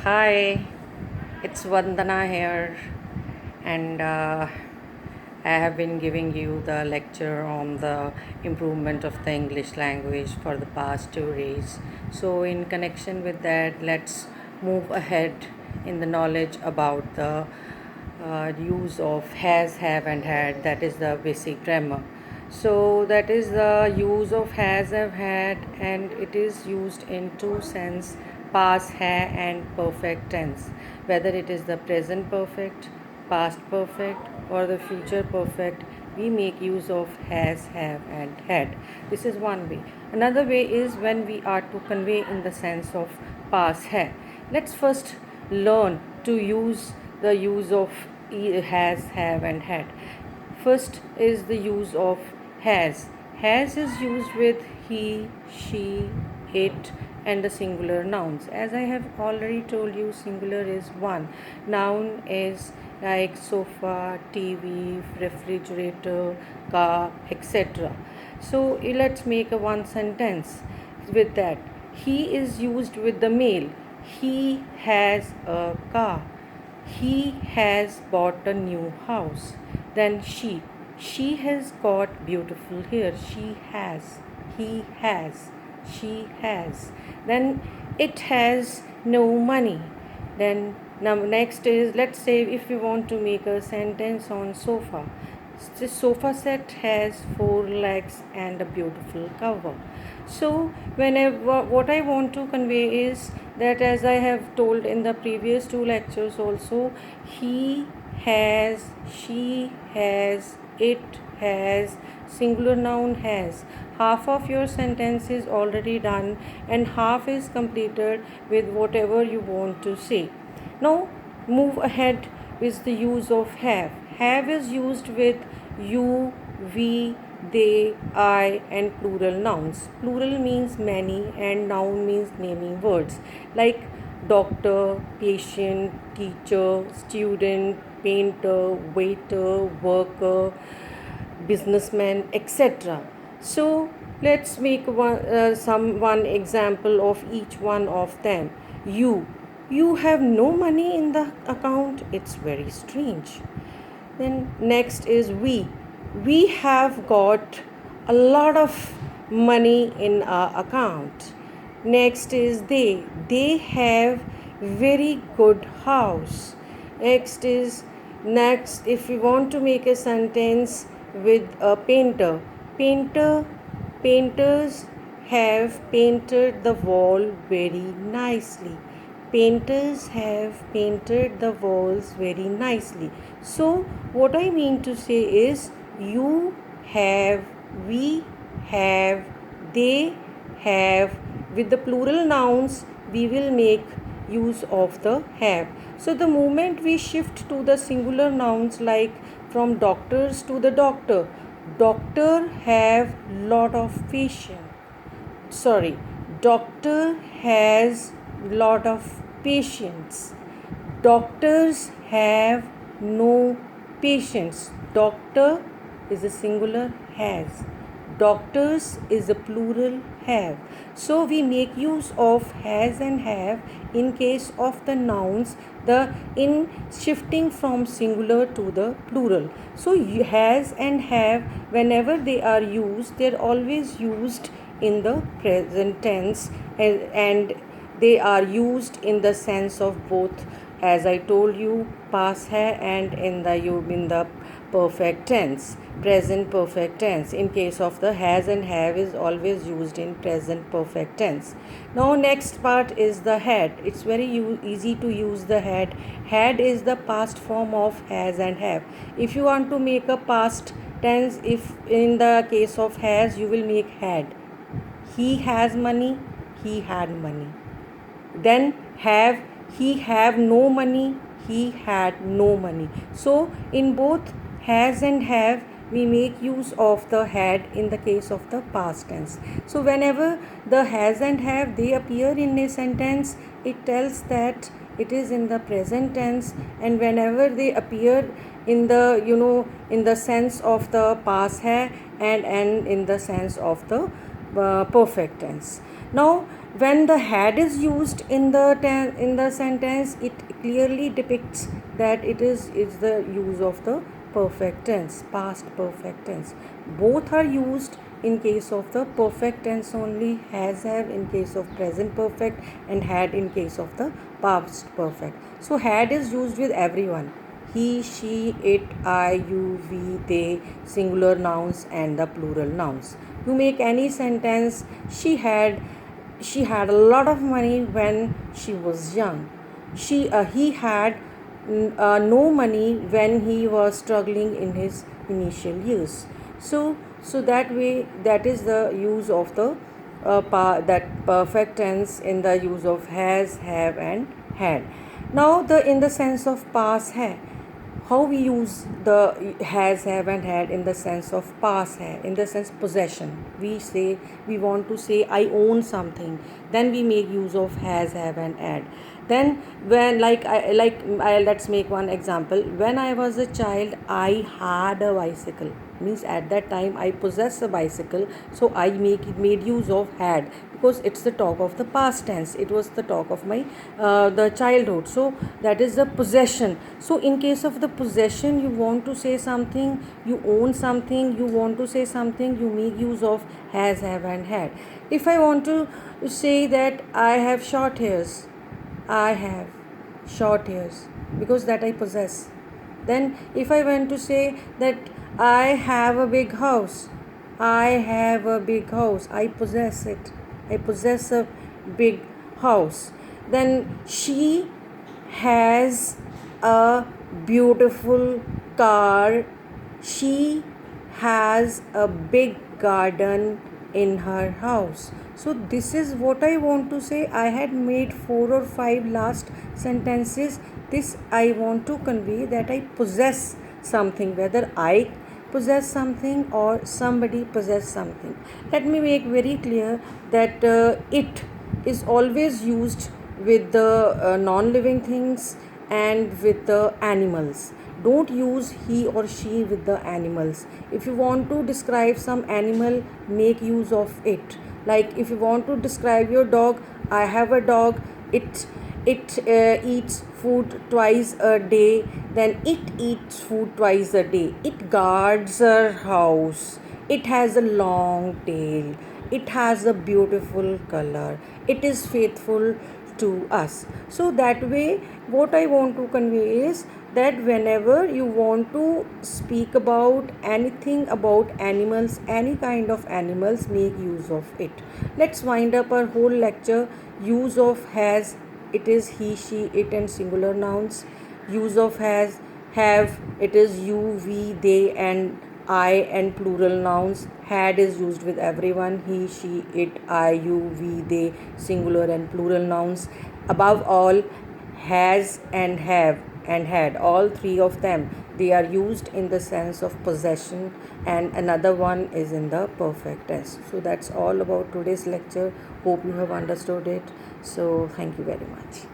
Hi, it's Vandana here, and I have been giving you the lecture on the improvement of the English language for the past 2 days. So, in connection with that, let's move ahead in the knowledge about the use of has, have, and had. That is the basic grammar. So that is the use of has, have, had, and it is used in two sense: past, have, and perfect tense. Whether it is the present perfect, past perfect, or the future perfect, we make use of has, have, and had. This is one way. Another way is when we are to convey in the sense of past, have. Let's first learn to use the use of has, have, and had. First is the use of has. Has is used with he, she, it, and the singular nouns. As I have already told you, singular is one. Noun is like sofa, TV, refrigerator, car, etc. So let's make a one sentence with that. He is used with the male. He has a car. He has bought a new house. Then she has got beautiful hair. She has. He has. She has. Then it has no money. Then now next is, let's say if we want to make a sentence on sofa. The sofa set has four legs and a beautiful cover. So whenever what I want to convey is that, as I have told in the previous two lectures also, he has, she has, it has, singular noun has. Half of your sentence is already done and half is completed with whatever you want to say. Now move ahead with the use of have. Have is used with you, we, they, I, and plural nouns. Plural means many and noun means naming words like doctor, patient, teacher, student, painter, waiter, worker, businessman, etc. So let's make one example of each one of them. You have no money in the account. It's very strange. Then next is we have got a lot of money in our account. Next is they have very good house. Next if we want to make a sentence with a painters have painted the wall very nicely. Painters have painted the walls very nicely. So what I mean to say is, you have, we have, they have. With the plural nouns we will make use of the have. So the moment we shift to the singular nouns, like from doctors to the doctor have lot of patient. Doctor has lot of patients. Doctors have no patients. Doctor is a singular has. Doctors is a plural have. So we make use of has and have in case of the nouns, the in shifting from singular to the plural. So has and have, whenever they are used, they're always used in the present tense, and they are used in the sense of both, as I told you, past hai and in the perfect tense, present perfect tense. In case of the has and have is always used in present perfect tense. Now next part is the had. It's very easy to use the had. Had is the past form of has and have. If you want to make a past tense, if in the case of has, you will make had. He has money, he had money. Then have, he have no money, he had no money. So in both has and have, we make use of the had in the case of the past tense. So whenever the has and have, they appear in a sentence, it tells that it is in the present tense. And whenever they appear in the in the sense of the past hai and in the sense of the perfect tense. Now, when the had is used in the sentence, it clearly depicts that it is the use of the perfect tense, past perfect tense. Both are used in case of the perfect tense only, has have in case of present perfect, and had in case of the past perfect. So had is used with everyone: he, she, it, I, you, we, they, singular nouns and the plural nouns. You make any sentence: she had a lot of money when she was young. He had no money when he was struggling in his initial years. So that way, that is the use of the that perfect tense in the use of has, have, and had. Now, the in the sense of past hai, how we use the has, have, and had in the sense of past hai, in the sense possession. We want to say I own something, then we make use of has, have, and had. Then when let's make one example. When I was a child, I had a bicycle, means at that time I possess a bicycle, so I made use of had, because it's the talk of the past tense, it was the talk of my the childhood. So that is the possession. So in case of the possession, you want to say something, you own something, you want to say something, you make use of has, have, and had. If I want to say that I have short hairs, I have short hairs, because that I possess. Then, if I want to say that I have a big house, I have a big house, I possess it. I possess a big house. Then, she has a beautiful car. She has a big garden in her house. So this is what I want to say. I had made 4 or 5 last sentences. This I want to convey that I possess something, whether I possess something or somebody possess something. Let me make very clear that it is always used with the non-living things and with the animals. Don't use he or she with the animals. If you want to describe some animal, make use of it. Like if you want to describe your dog, I have a dog, it eats food twice a day. Then it eats food twice a day. It guards her house. It has a long tail. It has a beautiful color. It is faithful to us. So that way, what I want to convey is that whenever you want to speak about anything about animals, any kind of animals, make use of it. Let's wind up our whole lecture. Use of has, it is he, she, it, and singular nouns. Use of has, have, it is you, we, they, and I, and plural nouns. Had is used with everyone: he, she, it, I, you, we, they, singular and plural nouns. Above all, has and have and had, all three of them, they are used in the sense of possession, and another one is in the perfect tense. So that's all about today's lecture. Hope you have understood it. So thank you very much.